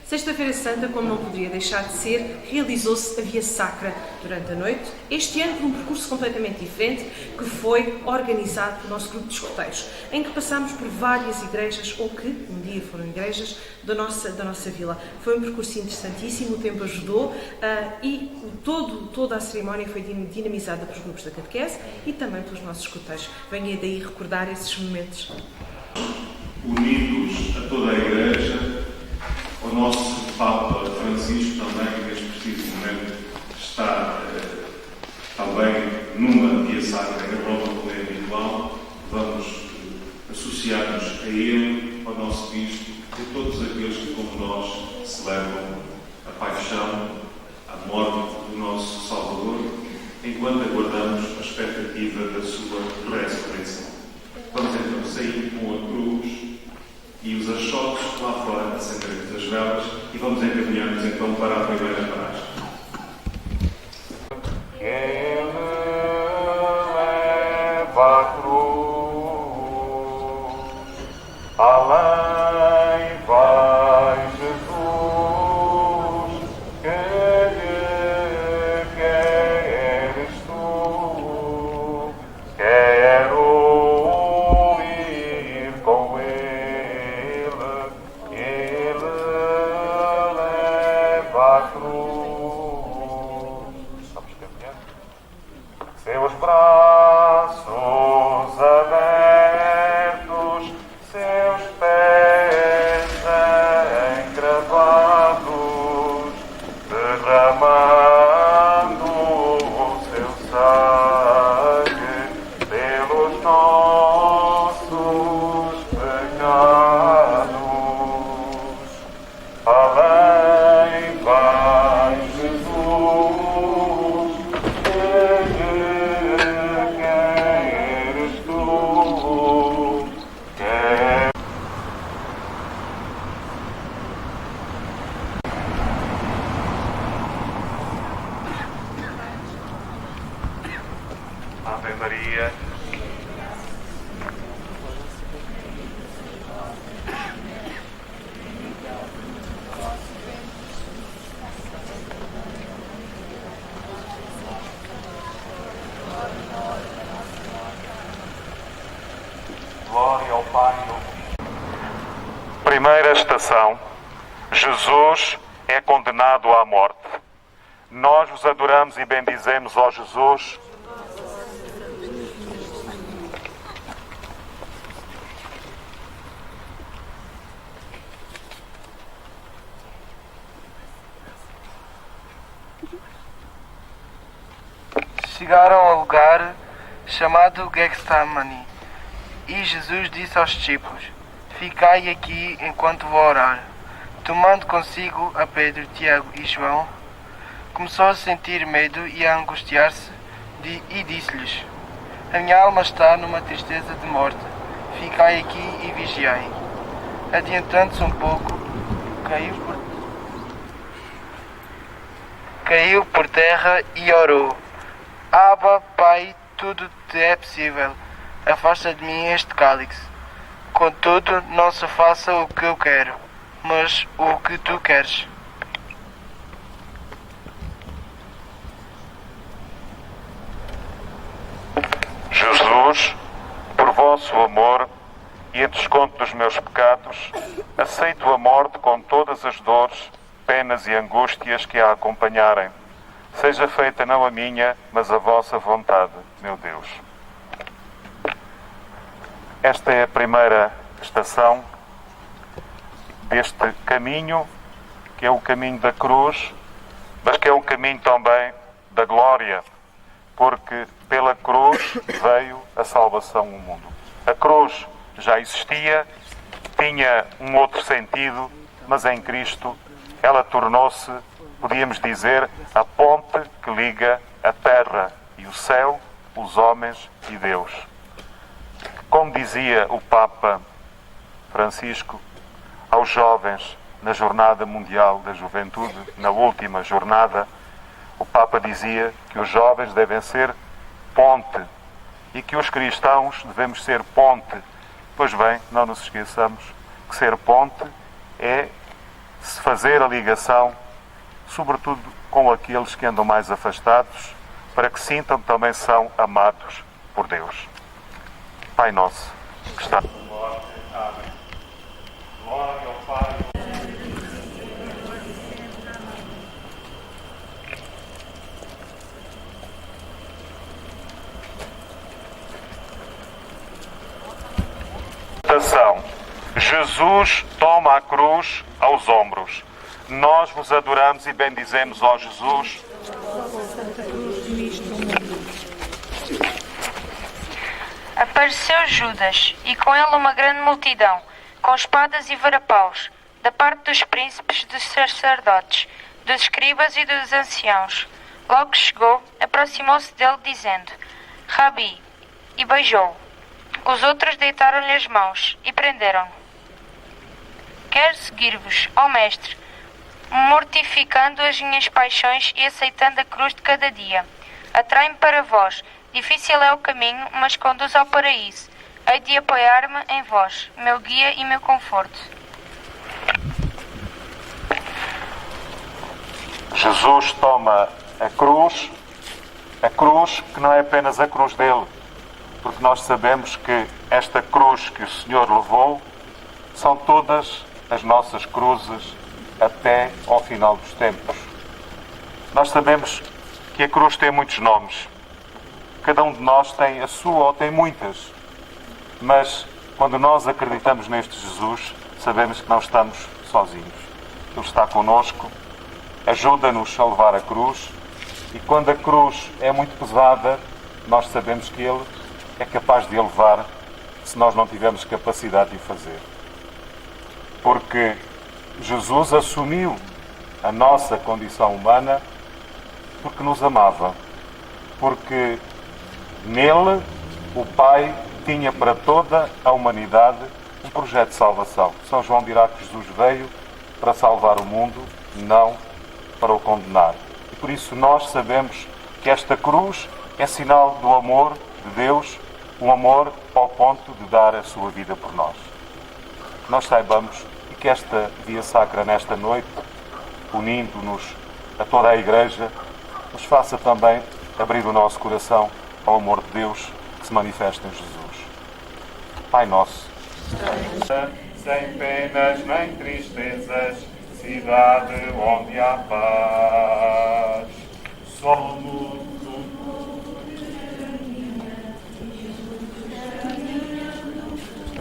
Sexta-feira Santa, como não poderia deixar de ser, realizou-se a Via Sacra durante a noite, este ano por um percurso completamente diferente, que foi organizado pelo nosso grupo de escoteiros, em que passamos por várias igrejas, ou que um dia foram igrejas, da nossa vila. Foi um percurso interessantíssimo, o tempo ajudou e toda a cerimónia foi dinamizada pelos grupos da catequese e também pelos nossos escoteiros. Venha daí recordar esses momentos. Unidos a toda a Igreja, o nosso Papa Francisco também, neste preciso momento, está também numa Via Sacra em Roma, como é habitual. Vamos associar-nos a ele, ao nosso Bispo, e a todos aqueles que, como nós, celebram a paixão, a morte do nosso Salvador, enquanto aguardamos a expectativa da sua ressurreição. Vamos então sair com a cruz e os achotes lá fora, acenderemos as velas e vamos encaminhar-nos então para a primeira paragem. Ele leva a cruz, além vai Jesus, queres tu, quero ir com ele leva a cruz. Vamos caminhar. Seus braços abertos, seus pés encravados, derramando o seu sangue pelos nossos pecados. Além vai Jesus, queres tu, Ave Maria. Glória ao Pai e ao Filho. Primeira estação. Jesus é condenado à morte. Nós vos adoramos e bendizemos, ó Jesus. Chegaram ao lugar chamado Getsemane e Jesus disse aos discípulos: ficai aqui enquanto vou orar. Tomando consigo a Pedro, Tiago e João, começou a sentir medo e a angustiar-se e disse-lhes: a minha alma está numa tristeza de morte, ficai aqui e vigiai. Adiantando-se um pouco, caiu por terra e orou: Abba, Pai, tudo te é possível. Afasta de mim este cálice. Contudo, não se faça o que eu quero, mas o que tu queres. Jesus, por vosso amor e em desconto dos meus pecados, aceito a morte com todas as dores, penas e angústias que a acompanharem. Seja feita não a minha, mas a vossa vontade, meu Deus. Esta é a primeira estação deste caminho, que é o caminho da cruz, mas que é o caminho também da glória, porque pela cruz veio a salvação ao mundo. A cruz já existia, tinha um outro sentido, mas em Cristo ela tornou-se, podíamos dizer, a ponte que liga a terra e o céu, os homens e Deus. Como dizia o Papa Francisco aos jovens na Jornada Mundial da Juventude, na última jornada, o Papa dizia que os jovens devem ser ponte e que os cristãos devemos ser ponte. Pois bem, não nos esqueçamos que ser ponte é se fazer a ligação, sobretudo com aqueles que andam mais afastados, para que sintam que também são amados por Deus. Pai nosso, que está no céu, amém. Glória ao Pai. Jesus toma a cruz aos ombros. Nós vos adoramos e bendizemos, ó Jesus. Apareceu Judas, e com ele uma grande multidão, com espadas e varapaus, da parte dos príncipes, dos sacerdotes, dos escribas e dos anciãos. Logo que chegou, aproximou-se dele, dizendo: Rabi, e beijou-o. Os outros deitaram-lhe as mãos e prenderam-no. Quero seguir-vos, ó Mestre, mortificando as minhas paixões e aceitando a cruz de cada dia. Atrai-me para vós. Difícil é o caminho, mas conduz ao paraíso. Hei de apoiar-me em vós, meu guia e meu conforto. Jesus toma a cruz que não é apenas a cruz dele, porque nós sabemos que esta cruz que o Senhor levou são todas as nossas cruzes até ao final dos tempos. Nós sabemos que a cruz tem muitos nomes. Cada um de nós tem a sua ou tem muitas. Mas quando nós acreditamos neste Jesus, sabemos que não estamos sozinhos. Ele está connosco, ajuda-nos a levar a cruz, e quando a cruz é muito pesada, nós sabemos que Ele é capaz de a levar se nós não tivermos capacidade de o fazer. Porque Jesus assumiu a nossa condição humana porque nos amava. Porque nele o Pai tinha para toda a humanidade um projeto de salvação. São João dirá que Jesus veio para salvar o mundo, não para o condenar. E por isso nós sabemos que esta cruz é sinal do amor de Deus, um amor ao ponto de dar a sua vida por nós. Que nós saibamos e que esta Via Sacra nesta noite, unindo-nos a toda a Igreja, nos faça também abrir o nosso coração ao amor de Deus que se manifesta em Jesus. Pai nosso, sem penas nem tristezas, cidade onde há paz, somos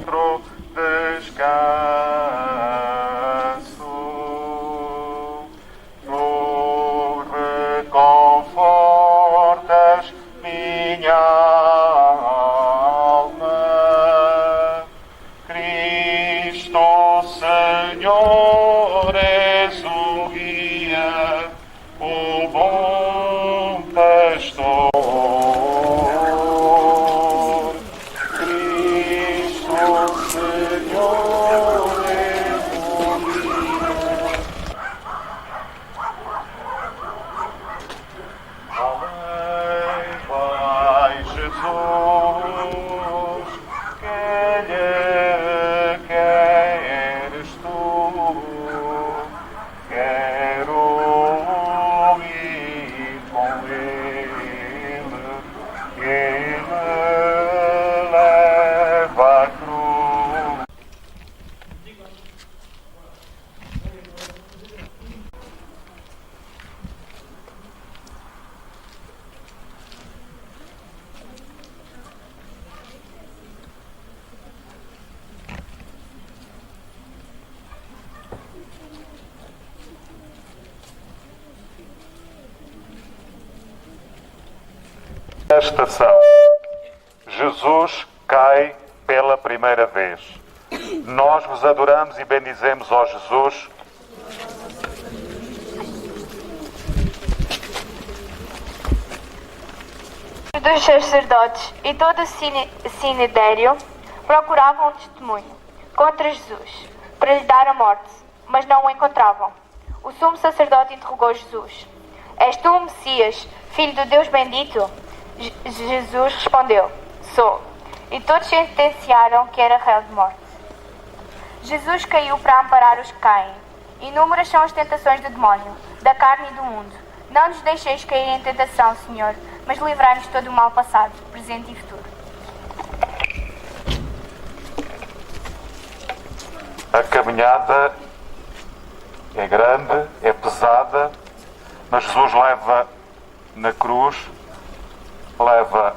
o descanso, tu reconfortas minha alma, Cristo Senhor és o guia, o bom pastor. Estação. Jesus cai pela primeira vez. Nós vos adoramos e bendizemos, ó Jesus. Dos sacerdotes e todo o sinedério procuravam um testemunho contra Jesus, para lhe dar a morte, mas não o encontravam. O sumo sacerdote interrogou Jesus: És tu o Messias, filho do Deus bendito? Jesus respondeu: Sou. E todos sentenciaram que era réu de morte. Jesus caiu para amparar os que caem Inúmeras são as tentações do demónio, da carne e do mundo. Não nos deixeis cair em tentação, Senhor, mas livrai-nos de todo o mal passado, presente e futuro. A caminhada é grande, é pesada, mas Jesus leva na cruz, leva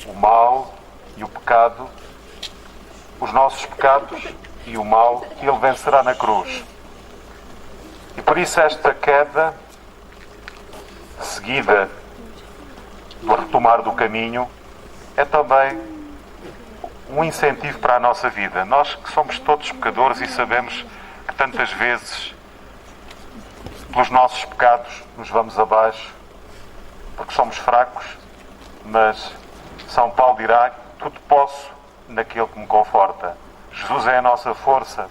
o mal e o pecado, os nossos pecados e o mal, que Ele vencerá na cruz. E por isso esta queda, seguida do retomar do caminho, é também um incentivo para a nossa vida. Nós que somos todos pecadores e sabemos que tantas vezes, pelos nossos pecados, nos vamos abaixo, porque somos fracos, mas São Paulo dirá: tudo posso naquele que me conforta. Jesus é a nossa força.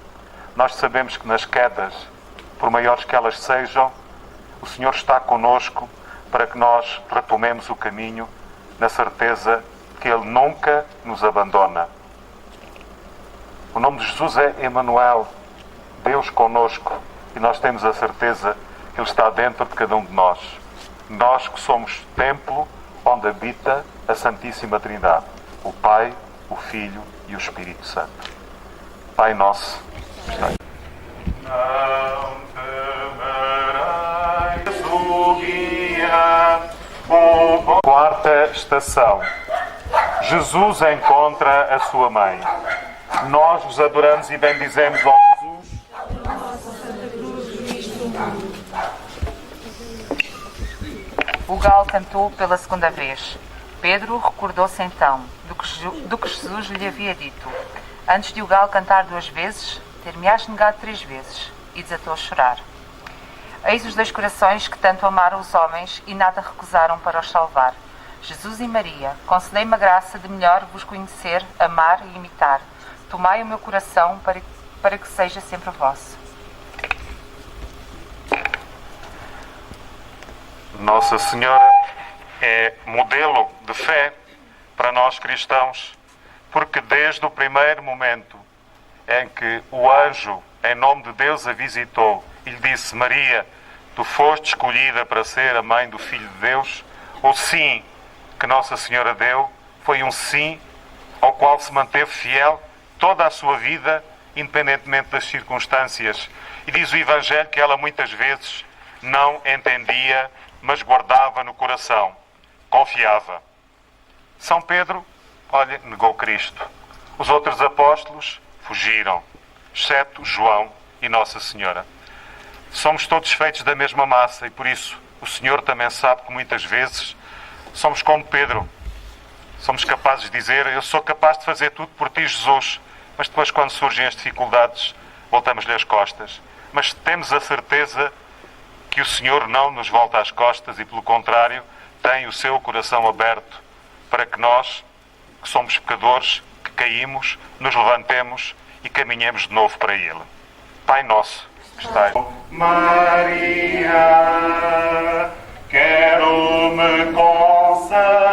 Nós sabemos que nas quedas, por maiores que elas sejam, o Senhor está conosco para que nós retomemos o caminho na certeza que Ele nunca nos abandona. O nome de Jesus é Emanuel, Deus conosco, e nós temos a certeza que Ele está dentro de cada um de nós. Nós que somos templo onde habita a Santíssima Trindade, o Pai, o Filho e o Espírito Santo. Pai nosso, que está em não temerás o guia. Quarta estação. Jesus encontra a sua mãe. Nós vos adoramos e bendizemos, ó Jesus. O galo cantou pela segunda vez. Pedro recordou-se então do que Jesus lhe havia dito. Antes de o galo cantar 2 vezes, ter-me-ás negado 3 vezes. E desatou a chorar. Eis os 2 corações que tanto amaram os homens e nada recusaram para os salvar. Jesus e Maria, concedei-me a graça de melhor vos conhecer, amar e imitar. Tomai o meu coração para que seja sempre vosso. Nossa Senhora é modelo de fé para nós cristãos, porque desde o primeiro momento em que o anjo, em nome de Deus, a visitou e lhe disse: Maria, tu foste escolhida para ser a mãe do Filho de Deus, o sim que Nossa Senhora deu foi um sim ao qual se manteve fiel toda a sua vida, independentemente das circunstâncias. E diz o Evangelho que ela muitas vezes não entendia, mas guardava no coração, confiava. São Pedro, olha, negou Cristo. Os outros apóstolos fugiram, exceto João e Nossa Senhora. Somos todos feitos da mesma massa e por isso o Senhor também sabe que muitas vezes somos como Pedro. Somos capazes de dizer: eu sou capaz de fazer tudo por ti, Jesus. Mas depois, quando surgem as dificuldades, voltamos-lhe as costas. Mas temos a certeza que o Senhor não nos volta às costas e, pelo contrário, tem o seu coração aberto para que nós, que somos pecadores, que caímos, nos levantemos e caminhemos de novo para Ele. Pai nosso, que estás... Maria, quero me consagrar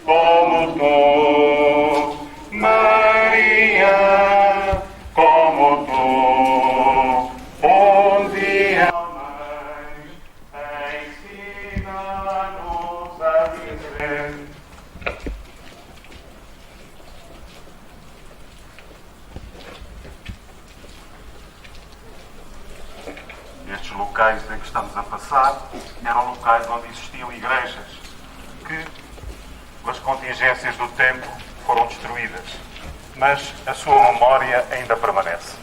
como tu. Maria, como tu. Um dia, mãe, ensina-nos a viver. Estes locais em que estamos a passar eram locais onde existiam igrejas que, pelas contingências do tempo, foram destruídas, mas a sua memória ainda permanece.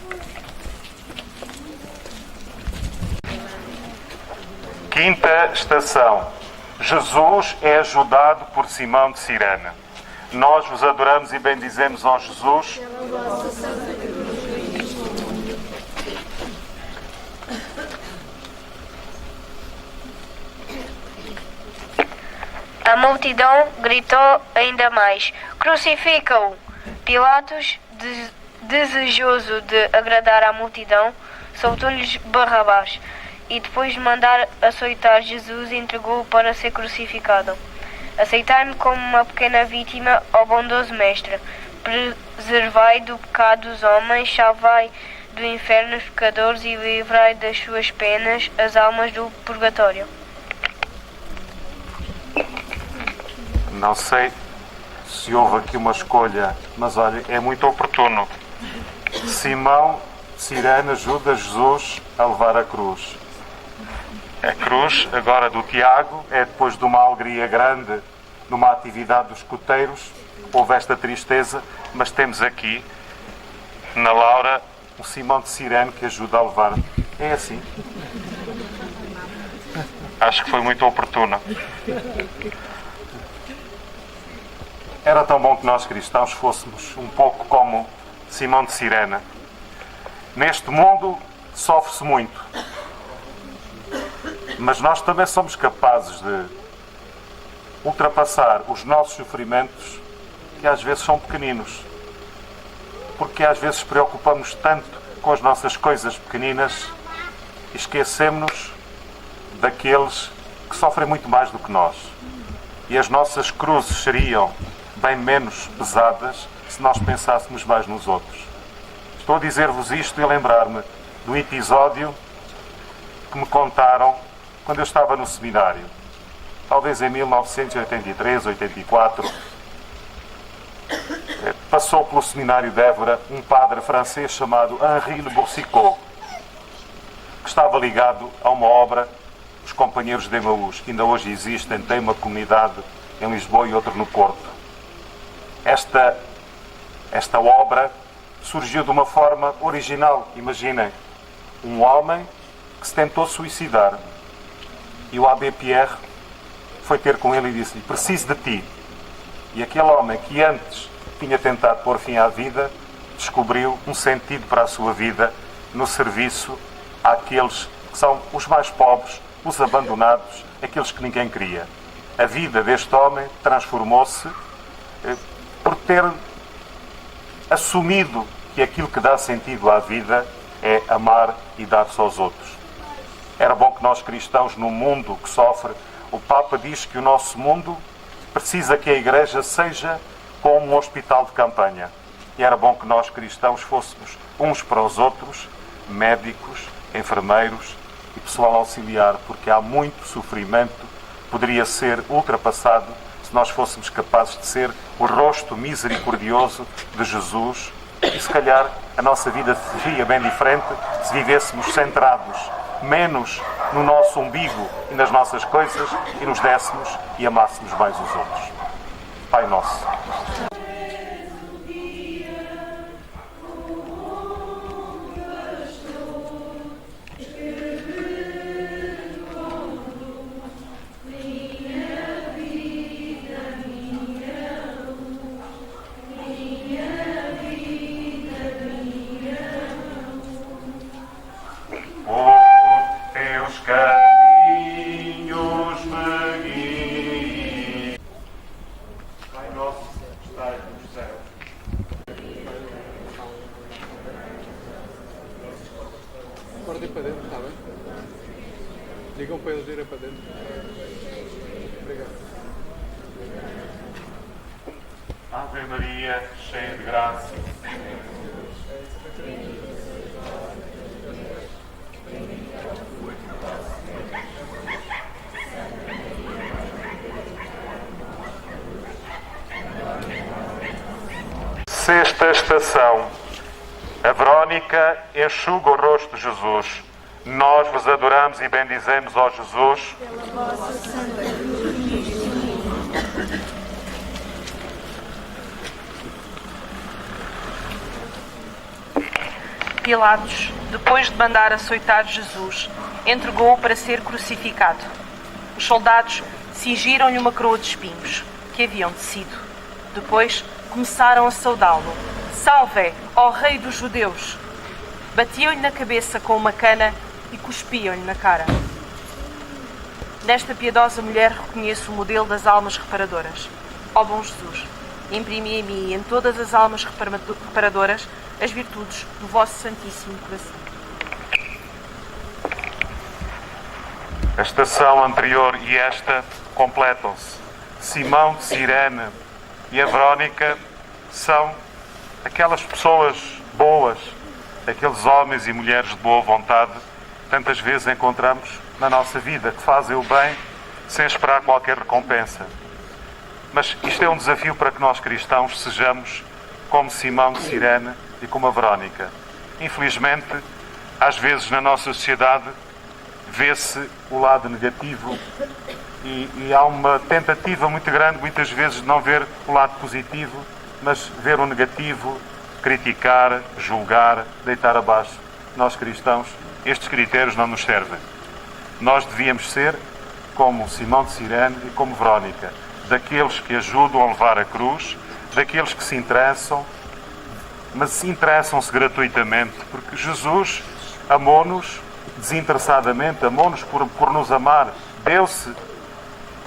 Quinta estação. Jesus é ajudado por Simão de Cirene. Nós vos adoramos e bendizemos, ó Jesus. A multidão gritou ainda mais: crucifica-o! Pilatos, desejoso de agradar à multidão, soltou-lhes Barrabás e, depois de mandar açoitar Jesus, entregou-o para ser crucificado. Aceitai-me como uma pequena vítima, ó bondoso Mestre. Preservai do pecado dos homens, salvai do inferno os pecadores e livrai das suas penas as almas do purgatório. Não sei se houve aqui uma escolha, mas olha, é muito oportuno. Simão de Cirene ajuda Jesus a levar a cruz. A cruz, agora do Tiago, é depois de uma alegria grande numa atividade dos escuteiros. Houve esta tristeza, mas temos aqui, na Laura, o Simão de Cirene que ajuda a levar. É assim. Acho que foi muito oportuna. Era tão bom que nós cristãos fôssemos um pouco como Simão de Cirene. Neste mundo sofre-se muito, mas nós também somos capazes de ultrapassar os nossos sofrimentos, que às vezes são pequeninos, porque às vezes preocupamos tanto com as nossas coisas pequeninas e esquecemos-nos daqueles que sofrem muito mais do que nós. E as nossas cruzes seriam bem menos pesadas se nós pensássemos mais nos outros. Estou a dizer-vos isto e a lembrar-me do episódio que me contaram quando eu estava no seminário. Talvez em 1983, 84, passou pelo seminário de Évora um padre francês chamado Henri Le Boursicot, que estava ligado a uma obra, Os Companheiros de Emaús, que ainda hoje existem, tem uma comunidade em Lisboa e outra no Porto. Esta obra surgiu de uma forma original. Imaginem, um homem que se tentou suicidar e o Abbé Pierre foi ter com ele e disse-lhe: preciso de ti. E aquele homem que antes tinha tentado pôr fim à vida descobriu um sentido para a sua vida no serviço àqueles que são os mais pobres, os abandonados, aqueles que ninguém queria. A vida deste homem transformou-se por ter assumido que aquilo que dá sentido à vida é amar e dar-se aos outros. Era bom que nós cristãos, num mundo que sofre, o Papa diz que o nosso mundo precisa que a Igreja seja como um hospital de campanha. E era bom que nós cristãos fôssemos uns para os outros, médicos, enfermeiros e pessoal auxiliar, porque há muito sofrimento que poderia ser ultrapassado se nós fôssemos capazes de ser o rosto misericordioso de Jesus. E se calhar a nossa vida seria bem diferente se vivêssemos centrados menos no nosso umbigo e nas nossas coisas e nos dessemos e amássemos mais os outros. Pai Nosso. Pode ir para dentro, está bem? Digam para eles irem para dentro. Obrigado. Ave Maria, cheia de graça. Sexta estação. A Verónica enxuga o rosto de Jesus. Nós vos adoramos e bendizemos, ó Jesus. Pela vossa santa cruz. Pilatos, depois de mandar açoitar Jesus, entregou-o para ser crucificado. Os soldados cingiram-lhe uma coroa de espinhos, que haviam tecido. Depois começaram a saudá-lo. Salve, ó Rei dos Judeus! Batiam-lhe na cabeça com uma cana e cuspiam-lhe na cara. Nesta piedosa mulher reconheço o modelo das almas reparadoras. Ó bom Jesus, imprimi em mim e em todas as almas reparadoras as virtudes do vosso Santíssimo Coração. A estação anterior e esta completam-se. Simão de Cirene e a Verónica são aquelas pessoas boas aqueles homens e mulheres de boa vontade, tantas vezes encontramos na nossa vida, que fazem o bem sem esperar qualquer recompensa. Mas isto é um desafio para que nós cristãos sejamos como Simão de Cirene e como a Verónica. Infelizmente, às vezes na nossa sociedade vê-se o lado negativo e há uma tentativa muito grande, muitas vezes, de não ver o lado positivo, mas ver o negativo, criticar, julgar, deitar abaixo. Nós cristãos, estes critérios não nos servem. Nós devíamos ser como Simão de Cirene e como Verónica, daqueles que ajudam a levar a cruz, daqueles que se interessam, mas se interessam-se gratuitamente, porque Jesus amou-nos desinteressadamente, amou-nos por nos amar, deu-se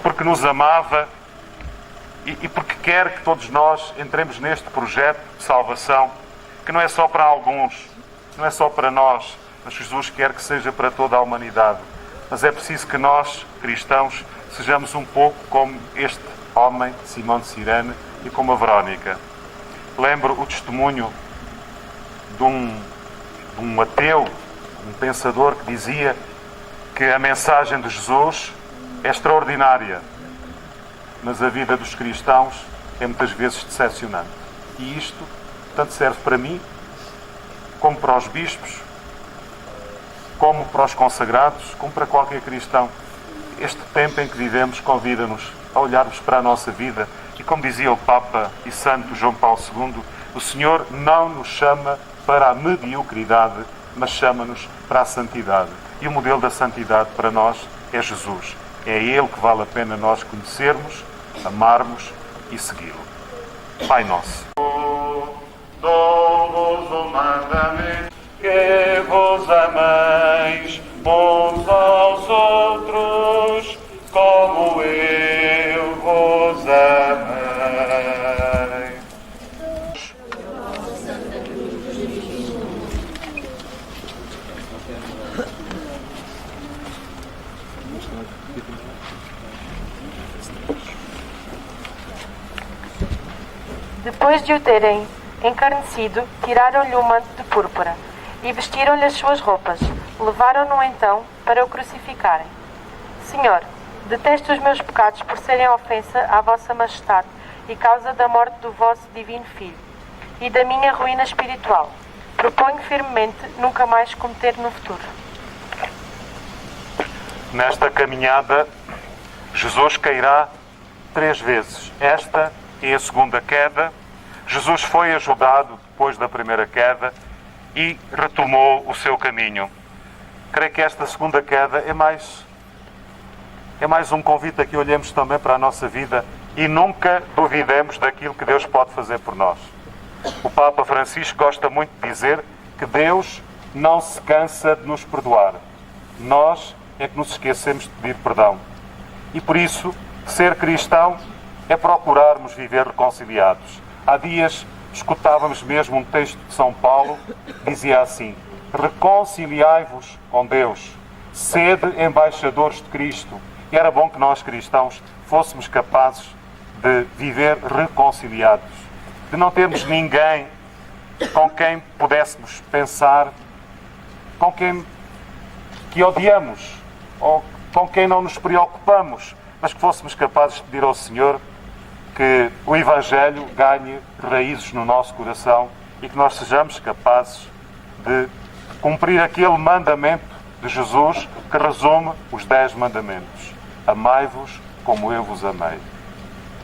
porque nos amava e porque quer que todos nós entremos neste projeto de salvação, que não é só para alguns, não é só para nós, mas Jesus quer que seja para toda a humanidade. Mas é preciso que nós, cristãos, sejamos um pouco como este homem, Simão de Cirene, e como a Verónica. Lembro o testemunho de um ateu, um pensador que dizia que a mensagem de Jesus é extraordinária, mas a vida dos cristãos é muitas vezes decepcionante. E isto tanto serve para mim, como para os bispos, como para os consagrados, como para qualquer cristão. Este tempo em que vivemos convida-nos a olharmos para a nossa vida e, como dizia o Papa e Santo João Paulo II, o Senhor não nos chama para a mediocridade, mas chama-nos para a santidade. E o modelo da santidade para nós é Jesus. É Ele que vale a pena nós conhecermos, amarmos e segui-lo. Pai Nosso. Dou-vos o mandamento que vos ameis uns aos outros, como eu vos amei. Depois de o terem encarnecido, tiraram-lhe o manto de púrpura e vestiram-lhe as suas roupas. Levaram-no então para o crucificarem. Senhor, detesto os meus pecados por serem ofensa à vossa majestade e causa da morte do vosso divino Filho e da minha ruína espiritual. Proponho firmemente nunca mais cometer no futuro. Nesta caminhada, Jesus cairá 3 vezes. Esta é a segunda queda. Jesus foi ajudado depois da primeira queda e retomou o seu caminho. Creio que esta segunda queda é mais um convite a que olhemos também para a nossa vida e nunca duvidemos daquilo que Deus pode fazer por nós. O Papa Francisco gosta muito de dizer que Deus não se cansa de nos perdoar. Nós é que nos esquecemos de pedir perdão. E por isso, ser cristão é procurarmos viver reconciliados. Há dias escutávamos mesmo um texto de São Paulo que dizia assim: reconciliai-vos com Deus, sede embaixadores de Cristo. E era bom que nós cristãos fôssemos capazes de viver reconciliados, de não termos ninguém com quem pudéssemos pensar, com quem que odiamos ou com quem não nos preocupamos, mas que fôssemos capazes de pedir ao Senhor que o Evangelho ganhe raízes no nosso coração e que nós sejamos capazes de cumprir aquele mandamento de Jesus que resume os 10 mandamentos. Amai-vos como eu vos amei.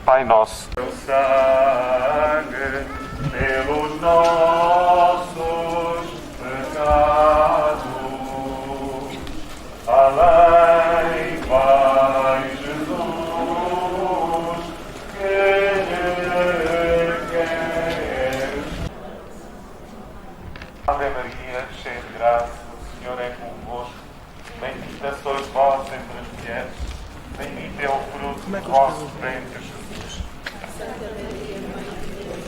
Pai Nosso. Teu sangue pelos nossos pecados, além vai Jesus. Ave Maria, cheia de graça, o Senhor é convosco. Bendita sois vós entre as mulheres, bendito é o fruto do vosso ventre, Jesus. Santa Maria, Mãe de Deus,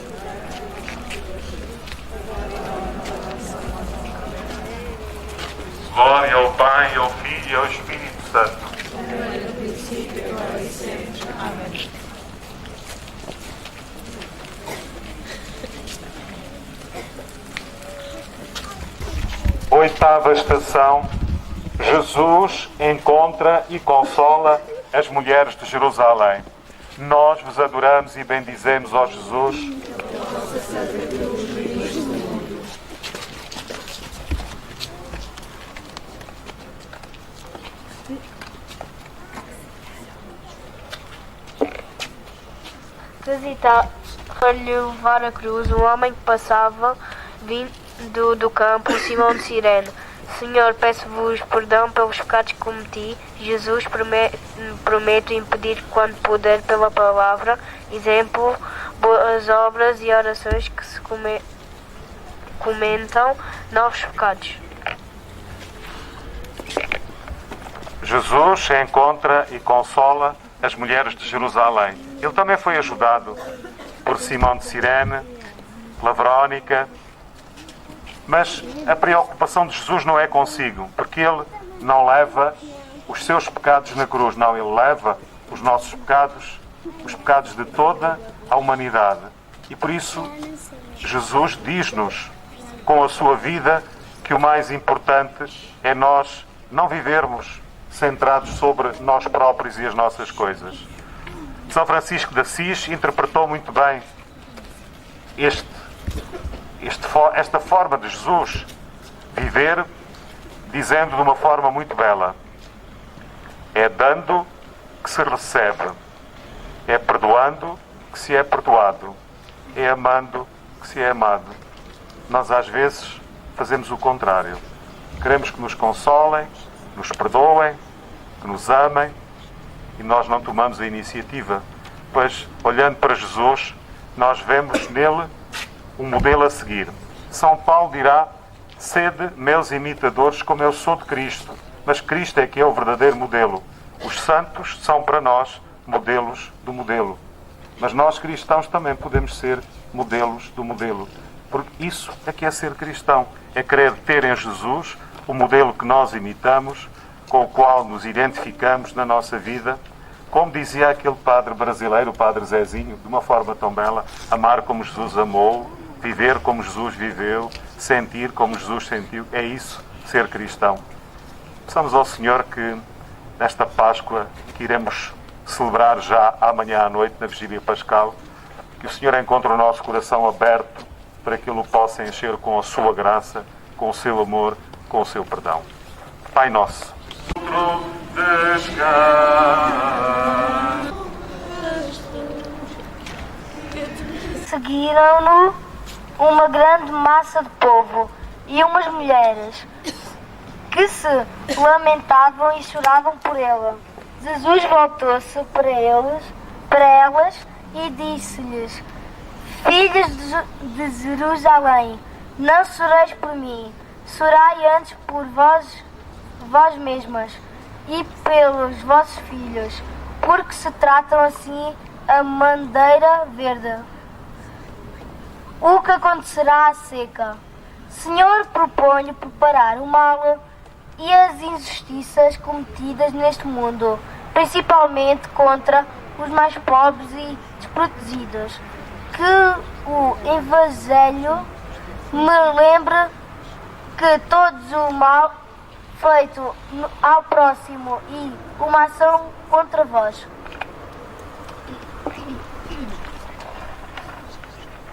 glória ao Pai, ao Filho e ao Espírito Santo. Agora no princípio, agora e sempre. Amém. Oitava estação. Jesus encontra e consola as mulheres de Jerusalém. Nós vos adoramos e bendizemos, ó Jesus. Visitava-lhe levar a cruz um homem que passava vindo do campo, Simão de Cirene. Senhor, peço-vos perdão pelos pecados que cometi. Jesus, prometo impedir quando puder pela palavra, exemplo, boas obras e orações que se comentam novos pecados. Jesus encontra e consola as mulheres de Jerusalém. Ele também foi ajudado por Simão de Cirene, pela Verónica, mas a preocupação de Jesus não é consigo, porque ele não leva os seus pecados na cruz, não, ele leva os nossos pecados, os pecados de toda a humanidade. E por isso Jesus diz-nos com a sua vida que o mais importante é nós não vivermos centrados sobre nós próprios e as nossas coisas. São Francisco de Assis interpretou muito bem esta forma de Jesus viver, dizendo de uma forma muito bela: é dando que se recebe, é perdoando que se é perdoado, é amando que se é amado. Nós às vezes fazemos o contrário. Queremos que nos consolem, nos perdoem, que nos amem, e nós não tomamos a iniciativa, pois, olhando para Jesus, nós vemos nele um modelo a seguir. São Paulo dirá: sede meus imitadores como eu sou de Cristo. Mas Cristo é que é o verdadeiro modelo. Os santos são para nós modelos do modelo. Mas nós cristãos também podemos ser modelos do modelo. Porque isso é que é ser cristão. É querer ter em Jesus o modelo que nós imitamos, com o qual nos identificamos na nossa vida. Como dizia aquele padre brasileiro, o padre Zezinho, de uma forma tão bela: amar como Jesus amou, viver como Jesus viveu, sentir como Jesus sentiu. É isso, ser cristão. Peçamos ao Senhor que, nesta Páscoa, que iremos celebrar já amanhã à noite, na Vigília Pascal, que o Senhor encontre o nosso coração aberto para que Ele o possa encher com a sua graça, com o seu amor, com o seu perdão. Pai nosso. Seguiram-no uma grande massa de povo e umas mulheres que se lamentavam e choravam por ele. Jesus voltou-se para elas e disse-lhes: filhas de Jerusalém, não choreis por mim, chorai antes por vós mesmas e pelos vossos filhos, porque se tratam assim a bandeira verde. O que acontecerá à seca? Senhor, proponho preparar o mal e as injustiças cometidas neste mundo, principalmente contra os mais pobres e desprotegidos. Que o Evangelho me lembre que todo o mal feito ao próximo e uma ação contra vós.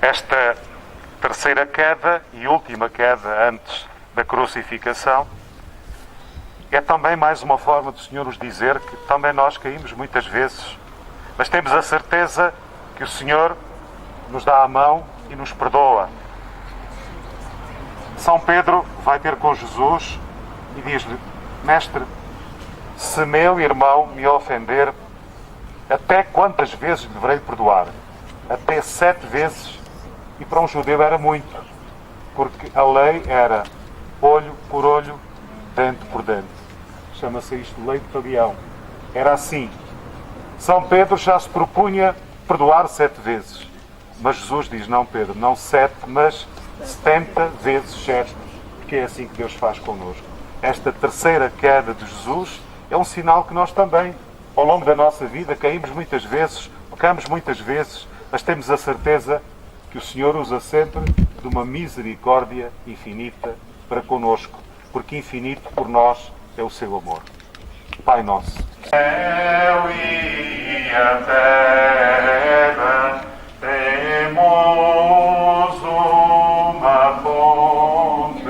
Esta terceira queda e última queda antes da crucificação é também mais uma forma do Senhor nos dizer que também nós caímos muitas vezes, mas temos a certeza que o Senhor nos dá a mão e nos perdoa. São Pedro vai ter com Jesus e diz-lhe: Mestre, se meu irmão me ofender, até quantas vezes deverei perdoar? Até 7 vezes. E para um judeu era muito, porque a lei era olho por olho, dente por dente. Chama-se isto lei de Fabião. Era assim. São Pedro já se propunha perdoar 7 vezes. Mas Jesus diz: não, Pedro, não 7, mas 70 vezes 7, porque é assim que Deus faz connosco. Esta terceira queda de Jesus é um sinal que nós também, ao longo da nossa vida, caímos muitas vezes, pecamos muitas vezes, mas temos a certeza que o Senhor usa sempre de uma misericórdia infinita para connosco. porque infinito por nós é o seu amor. Pai nosso. Céu e a terra, temos uma fonte,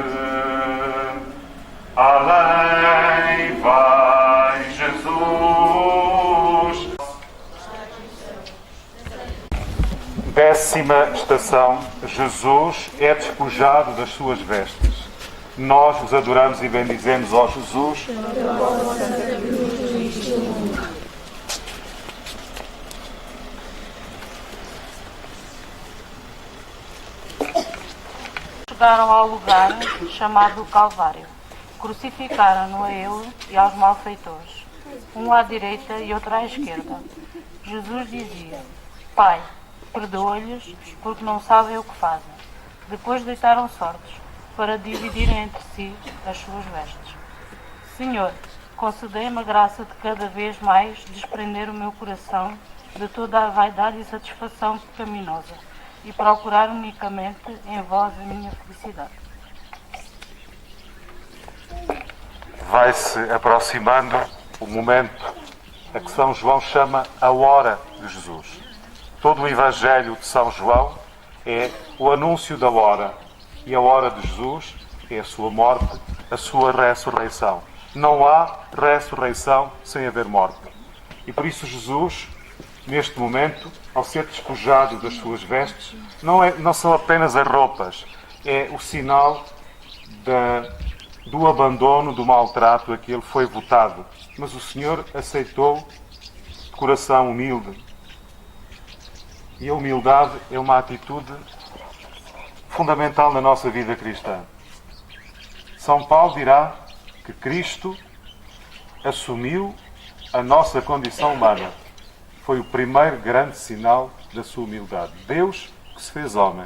além vai Jesus. 10ª estação. Jesus é despojado das suas vestes. Nós vos adoramos e bendizemos, ó Jesus. Chegaram ao lugar chamado Calvário. Crucificaram-no a ele e aos malfeitores, um à direita e outro à esquerda. Jesus dizia: Pai, perdoa-lhes, porque não sabem o que fazem. Depois deitaram sortes, para dividirem entre si as suas vestes. Senhor, concedei-me a graça de cada vez mais desprender o meu coração de toda a vaidade e satisfação pecaminosa e procurar unicamente em vós a minha felicidade. Vai-se aproximando o momento a que São João chama a hora de Jesus. Todo o Evangelho de São João é o anúncio da hora. E a hora de Jesus é a sua morte, a sua ressurreição. Não há ressurreição sem haver morte. E por isso Jesus, neste momento, ao ser despojado das suas vestes, não são apenas as roupas, é o sinal do abandono, do maltrato a que ele foi votado. Mas o Senhor aceitou de coração humilde. E a humildade é uma atitude fundamental na nossa vida cristã. São Paulo dirá que Cristo assumiu a nossa condição humana. Foi o primeiro grande sinal da sua humildade. Deus que se fez homem,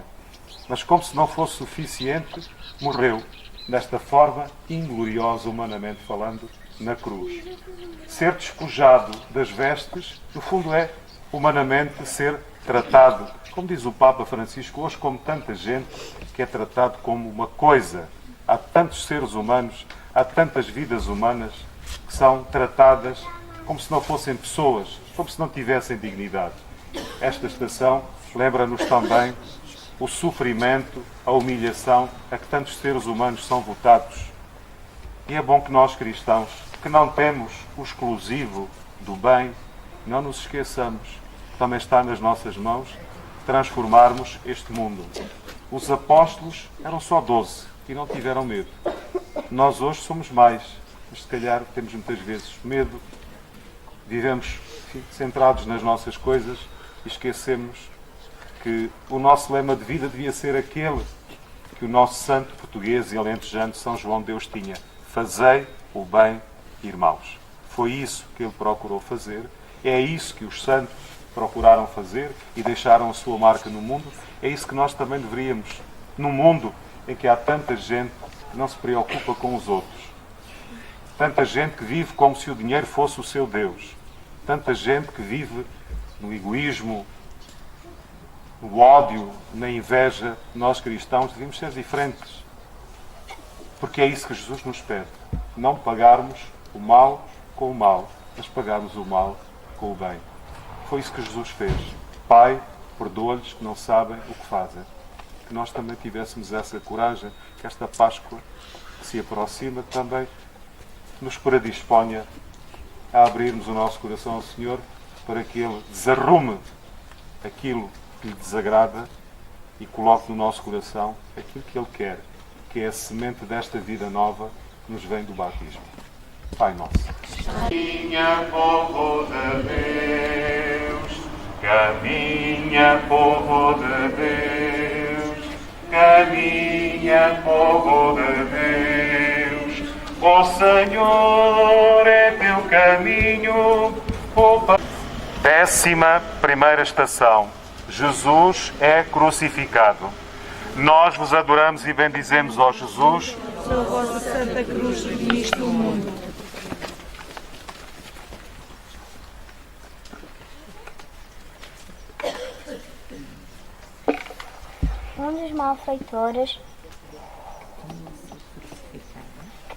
mas como se não fosse suficiente, morreu desta forma ingloriosa, humanamente falando, na cruz. Ser despojado das vestes, no fundo, é humanamente ser tratado, como diz o Papa Francisco, hoje como tanta gente que é tratado como uma coisa. Há tantos seres humanos, há tantas vidas humanas que são tratadas como se não fossem pessoas, como se não tivessem dignidade. Esta estação lembra-nos também o sofrimento, a humilhação a que tantos seres humanos são votados. E é bom que nós, cristãos, que não temos o exclusivo do bem, não nos esqueçamos, também está nas nossas mãos, transformarmos este mundo. Os apóstolos eram só 12 e não tiveram medo. Nós hoje somos mais, mas se calhar temos muitas vezes medo, vivemos centrados nas nossas coisas e esquecemos que o nosso lema de vida devia ser aquele que o nosso santo português e alentejano São João de Deus tinha: fazei o bem, irmãos. Foi isso que ele procurou fazer, é isso que os santos procuraram fazer e deixaram a sua marca no mundo. É isso que nós também deveríamos, num mundo em que há tanta gente que não se preocupa com os outros, tanta gente que vive como se o dinheiro fosse o seu Deus, tanta gente que vive no egoísmo, no ódio, na inveja. Nós cristãos devíamos ser diferentes, porque é isso que Jesus nos pede: não pagarmos o mal com o mal, mas pagarmos o mal com o bem. Foi isso que Jesus fez. Pai, perdoa-lhes que não sabem o que fazem. Que nós também tivéssemos essa coragem, que esta Páscoa que se aproxima também nos predisponha a abrirmos o nosso coração ao Senhor, para que Ele desarrume aquilo que lhe desagrada e coloque no nosso coração aquilo que Ele quer, que é a semente desta vida nova que nos vem do batismo. Pai nosso. Caminha, povo de Deus, caminha, povo de Deus, caminha, povo de Deus, o Senhor é teu caminho. 11ª estação. Jesus é crucificado. Nós vos adoramos e bendizemos, ó Jesus. Pela vossa Santa Cruz redimiste o mundo. Um dos malfeitores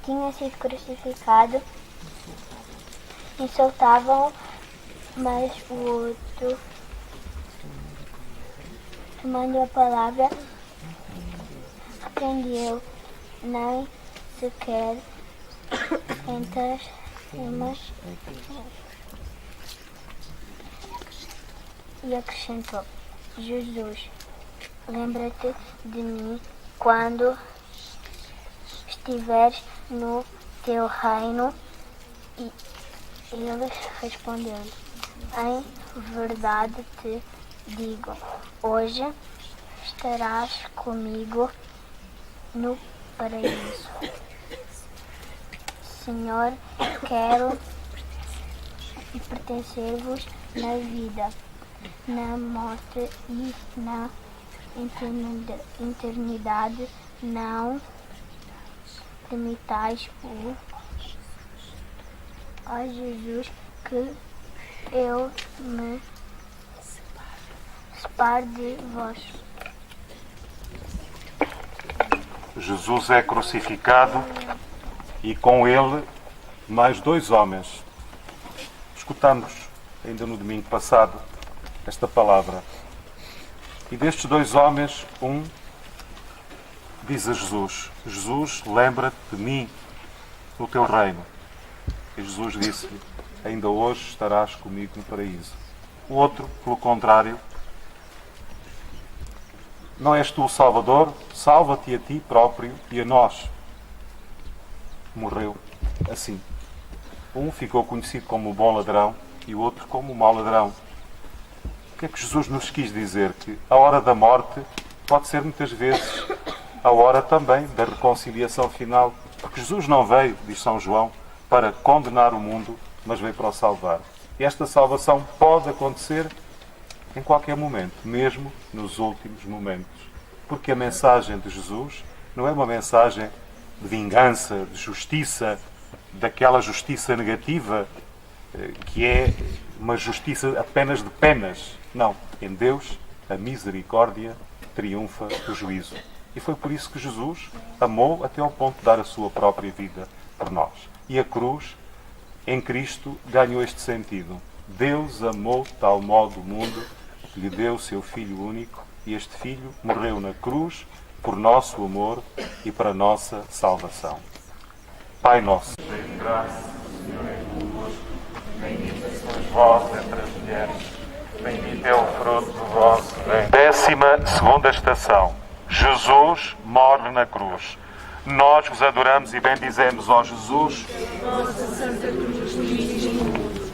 tinha sido crucificado, insultavam, mas o outro, tomando a palavra, repreendeu, nem sequer entre as rimas, e acrescentou: Jesus, lembra-te de mim quando estiveres no teu reino. E eles responderam: em verdade te digo, hoje estarás comigo no paraíso. Senhor, quero pertencer-vos na vida, na morte e na eternidade. Não permitais ó Jesus, que eu me separe de vós. Jesus é crucificado e com ele mais 2 homens. Escutamos ainda no domingo passado esta palavra. E destes 2 homens, um diz a Jesus: Jesus, lembra-te de mim no teu reino. E Jesus disse-lhe: ainda hoje estarás comigo no paraíso. O outro, pelo contrário: não és tu o Salvador? Salva-te a ti próprio e a nós. Morreu assim. Um ficou conhecido como o bom ladrão e o outro como o mau ladrão. O que é que Jesus nos quis dizer? Que a hora da morte pode ser muitas vezes a hora também da reconciliação final. Porque Jesus não veio, diz São João, para condenar o mundo, mas veio para o salvar. E esta salvação pode acontecer em qualquer momento, mesmo nos últimos momentos. Porque a mensagem de Jesus não é uma mensagem de vingança, de justiça, daquela justiça negativa, que é uma justiça apenas de penas. Não. Em Deus, a misericórdia triunfa do juízo. E foi por isso que Jesus amou até ao ponto de dar a sua própria vida por nós. E a cruz, em Cristo, ganhou este sentido. Deus amou de tal modo o mundo que lhe deu o seu Filho único, e este Filho morreu na cruz por nosso amor e para a nossa salvação. Pai nosso, de graça, o Senhor é convosco, bendita sois vós entre as mulheres, bendito é o fruto do vosso ventre. 12ª estação. Jesus morre na cruz. Nós vos adoramos e bendizemos, ó Jesus, Vossa Santa Cruz de Cristo.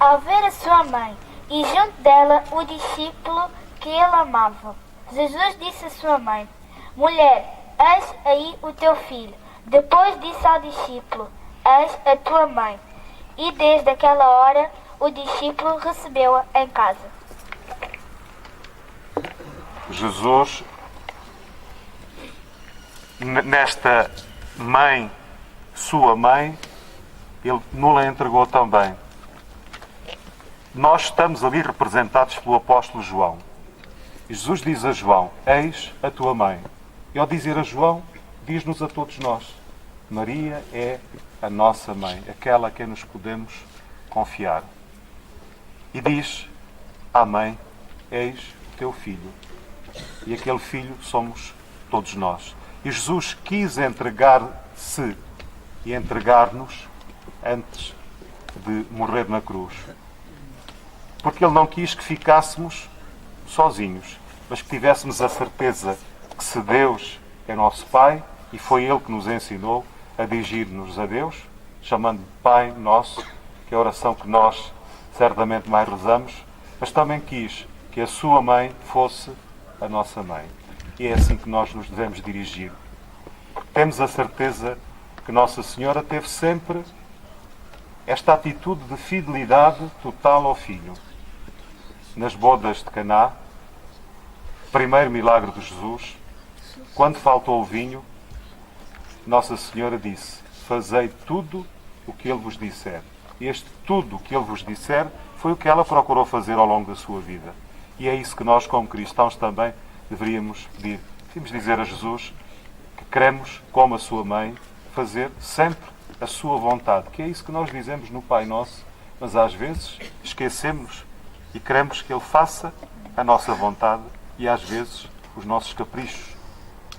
Ao ver a sua mãe e junto dela o discípulo que ele amava, Jesus disse à sua mãe: mulher, eis aí o teu filho. Depois disse ao discípulo: eis a tua mãe. E desde aquela hora o discípulo recebeu-a em casa. Jesus, nesta mãe, sua mãe, ele nos entregou também. Nós estamos ali representados pelo apóstolo João. E Jesus diz a João: eis a tua mãe. E ao dizer a João, diz-nos a todos nós: Maria é a nossa mãe, aquela a quem nos podemos confiar. E diz à mãe: eis o teu filho. E aquele filho somos todos nós. E Jesus quis entregar-se e entregar-nos antes de morrer na cruz. Porque Ele não quis que ficássemos sozinhos, mas que tivéssemos a certeza que se Deus é nosso Pai, e foi Ele que nos ensinou a dirigir-nos a Deus, chamando-lhe Pai Nosso, que é a oração que nós certamente mais rezamos, mas também quis que a sua mãe fosse a nossa mãe. E é assim que nós nos devemos dirigir. Temos a certeza que Nossa Senhora teve sempre esta atitude de fidelidade total ao Filho. Nas bodas de Caná, primeiro milagre de Jesus, quando faltou o vinho, Nossa Senhora disse: fazei tudo o que Ele vos disser. E este tudo o que Ele vos disser foi o que ela procurou fazer ao longo da sua vida. E é isso que nós, como cristãos, também deveríamos pedir. Deveríamos dizer a Jesus que queremos, como a sua mãe, fazer sempre a sua vontade, que é isso que nós dizemos no Pai Nosso, mas às vezes esquecemos e queremos que Ele faça a nossa vontade e às vezes os nossos caprichos.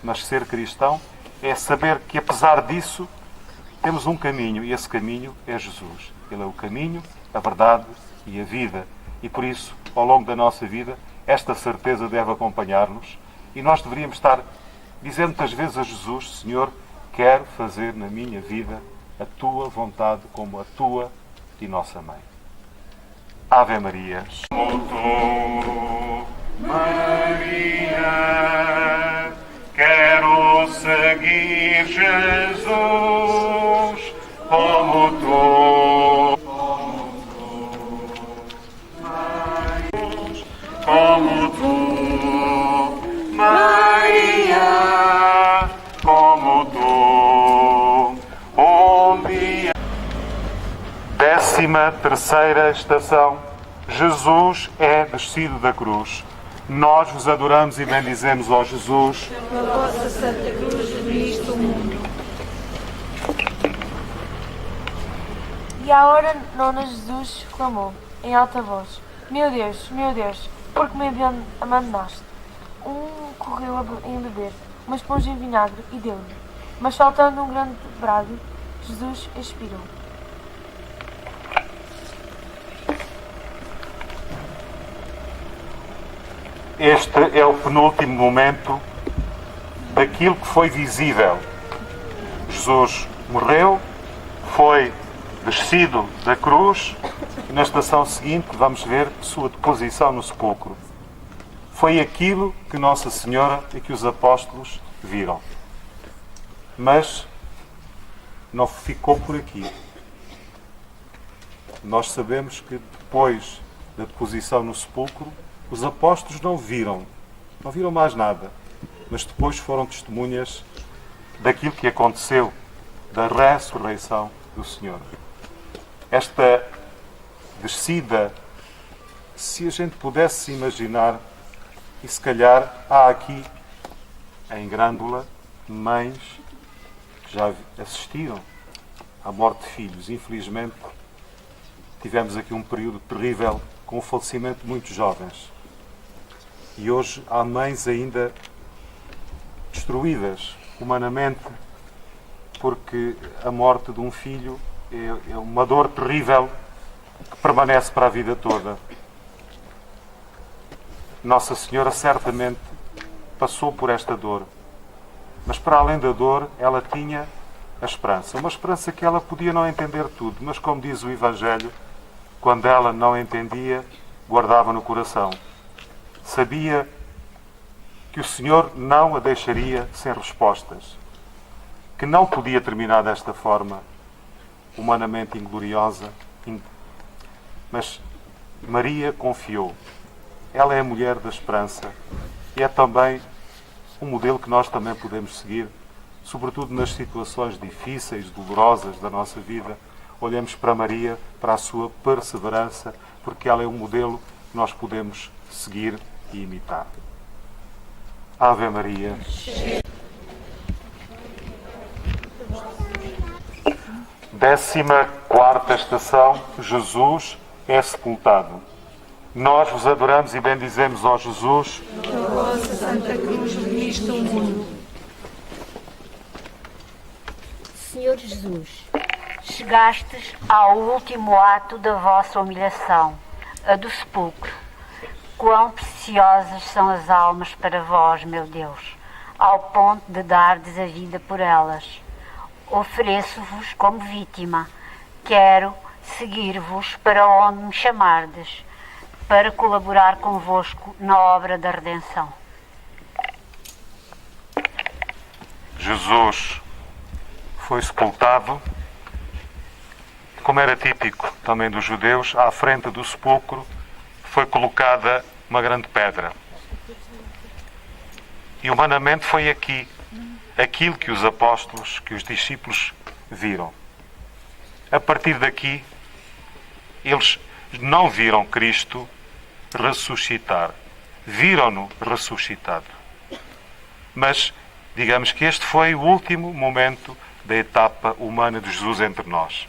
Mas ser cristão é saber que, apesar disso, temos um caminho, e esse caminho é Jesus. Ele é o caminho, a verdade e a vida. E por isso, ao longo da nossa vida, esta certeza deve acompanhar-nos e nós deveríamos estar dizendo muitas vezes a Jesus: Senhor, quero fazer na minha vida a Tua vontade como a Tua e nossa Mãe. Ave Maria. Maria, quero seguir Jesus como tu, Maria, como tu, dia. 13ª estação. Jesus é descido da cruz. Nós vos adoramos e bendizemos, ó Jesus. Pela vossa Santa Cruz, uniste o mundo. E à hora nona Jesus clamou, em alta voz: meu Deus, por que me abandonaste? Correu em beber uma esponja em vinagre e deu-lhe. Mas soltando um grande brado, Jesus expirou. Este é o penúltimo momento daquilo que foi visível. Jesus morreu, foi descido da cruz e na estação seguinte vamos ver sua deposição no sepulcro. Foi aquilo que Nossa Senhora e que os apóstolos viram. Mas não ficou por aqui. Nós sabemos que depois da deposição no sepulcro, os apóstolos não viram mais nada, mas depois foram testemunhas daquilo que aconteceu, da ressurreição do Senhor. Esta descida, se a gente pudesse imaginar, e se calhar há aqui em Grândola mães que já assistiram à morte de filhos. Infelizmente tivemos aqui um período terrível com o falecimento de muitos jovens. E hoje há mães ainda destruídas humanamente, porque a morte de um filho é uma dor terrível que permanece para a vida toda. Nossa Senhora certamente passou por esta dor, mas para além da dor ela tinha a esperança. Uma esperança que ela podia não entender tudo, mas como diz o Evangelho, quando ela não entendia, guardava no coração. Sabia que o Senhor não a deixaria sem respostas, que não podia terminar desta forma, humanamente ingloriosa, mas Maria confiou. Ela é a mulher da esperança e é também um modelo que nós também podemos seguir, sobretudo nas situações difíceis, dolorosas da nossa vida. Olhemos para Maria, para a sua perseverança, porque ela é um modelo que nós podemos seguir e imitar. Ave Maria. Décima quarta estação. Jesus é sepultado. Nós vos adoramos e bendizemos, ó Jesus. Pela vossa Santa Cruz, uniste o mundo. Senhor Jesus, chegastes ao último ato da vossa humilhação, a do sepulcro. Quão preciosas são as almas para vós, meu Deus, ao ponto de dardes a vida por elas. Ofereço-vos como vítima. Quero seguir-vos para onde me chamardes, para colaborar convosco na obra da redenção. Jesus foi sepultado, como era típico também dos judeus, à frente do sepulcro foi colocada uma grande pedra. E humanamente foi aqui aquilo que os apóstolos, que os discípulos viram. A partir daqui, eles não viram Cristo ressuscitar. viram-no ressuscitado. Mas digamos que este foi o último momento da etapa humana de Jesus entre nós.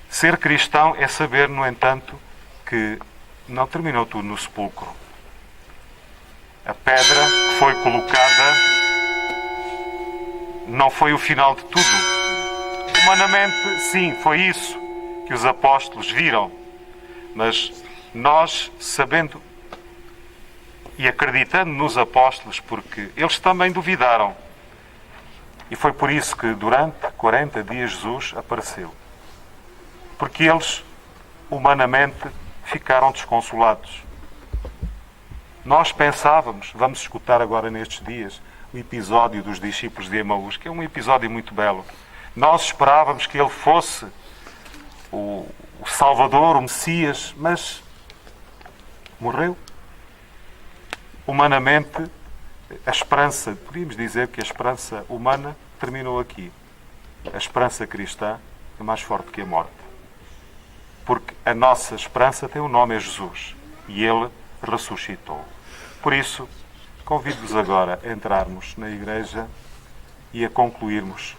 Ser cristão é saber, no entanto, que não terminou tudo no sepulcro. A pedra que foi colocada não foi o final de tudo. Humanamente, sim, foi isso que os apóstolos viram. Mas nós, sabendo e acreditando nos apóstolos, porque eles também duvidaram. E foi por isso que durante 40 dias Jesus apareceu. Porque eles, humanamente, ficaram desconsolados. Nós pensávamos, vamos escutar agora nestes dias, o episódio dos discípulos de Emaús, que é um episódio muito belo. Nós esperávamos que ele fosse o Salvador, o Messias, mas morreu. Humanamente, a esperança, podíamos dizer que a esperança humana terminou aqui. A esperança cristã é mais forte que a morte. Porque a nossa esperança tem um nome, é Jesus. E Ele ressuscitou. Por isso, convido-vos agora a entrarmos na igreja e a concluirmos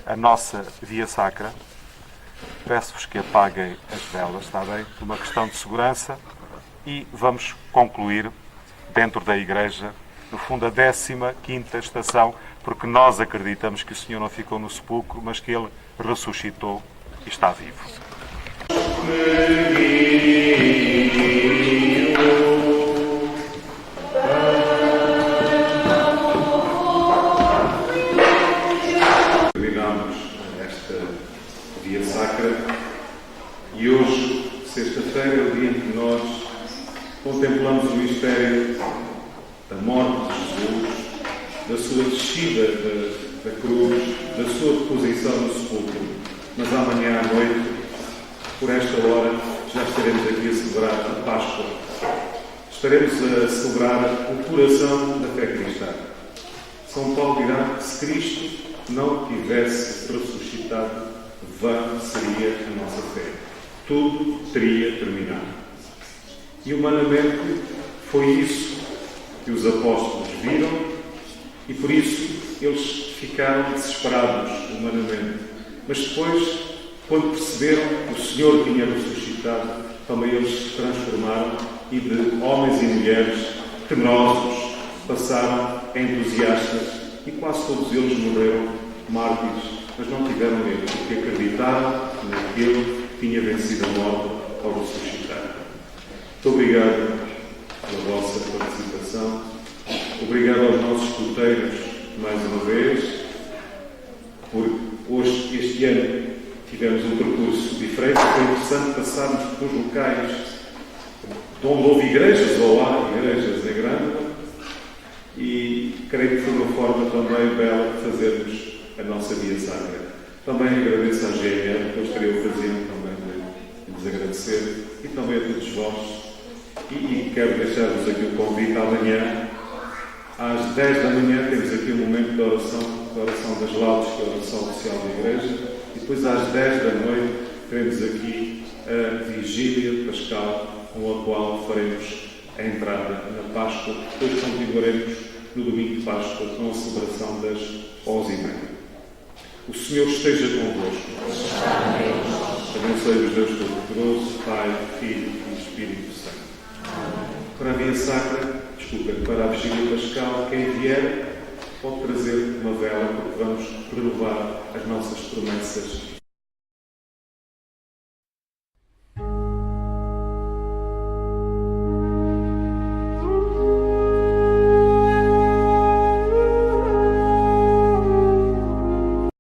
a nossa via sacra. Peço-vos que apaguem as velas, está bem? Por uma questão de segurança. E vamos concluir dentro da igreja, no fundo, a 15ª estação, porque nós acreditamos que o Senhor não ficou no sepulcro, mas que Ele ressuscitou e está vivo. Terminamos esta via sacra e hoje, sexta-feira, é o dia em que nós contemplamos o mistério da morte de Jesus, da sua descida da cruz, da sua deposição no sepulcro. Mas amanhã à noite, por esta hora, já estaremos aqui a celebrar a Páscoa. Estaremos a celebrar o coração da fé cristã. São Paulo dirá que se Cristo não tivesse ressuscitado, vã seria a nossa fé. Tudo teria terminado. E humanamente foi isso que os apóstolos viram e por isso eles ficaram desesperados humanamente. Mas depois, quando perceberam que o Senhor tinha ressuscitado, também eles se transformaram e de homens e mulheres temerosos passaram a entusiastas e quase todos eles morreram mártires, mas não tiveram medo, porque acreditaram naquele que tinha vencido a morte ao ressuscitar. Muito obrigado pela vossa participação. Obrigado aos nossos escuteiros mais uma vez, porque hoje, este ano, tivemos um percurso diferente. Foi interessante passarmos pelos locais de onde houve igrejas, ou há igrejas em Grândola, e creio que foi uma forma também bela de fazermos a nossa via sacra. Também agradeço à GNR, que hoje terei a ocasião também de vos agradecer, e também a todos vós. E quero deixar-vos aqui o convite amanhã, às 10 da manhã, temos aqui um momento de oração das laudes, que é a oração oficial da Igreja, e depois às 10 da noite teremos aqui a vigília pascal, com a qual faremos a entrada na Páscoa. Depois continuaremos no domingo de Páscoa com a celebração das 11h30. O Senhor esteja convosco. Abençoe-vos Deus Todo-Poderoso, Pai, Filho e Espírito Santo. Para a via sacra, para a vigília pascal, quem vier pode trazer uma vela, porque vamos renovar as nossas promessas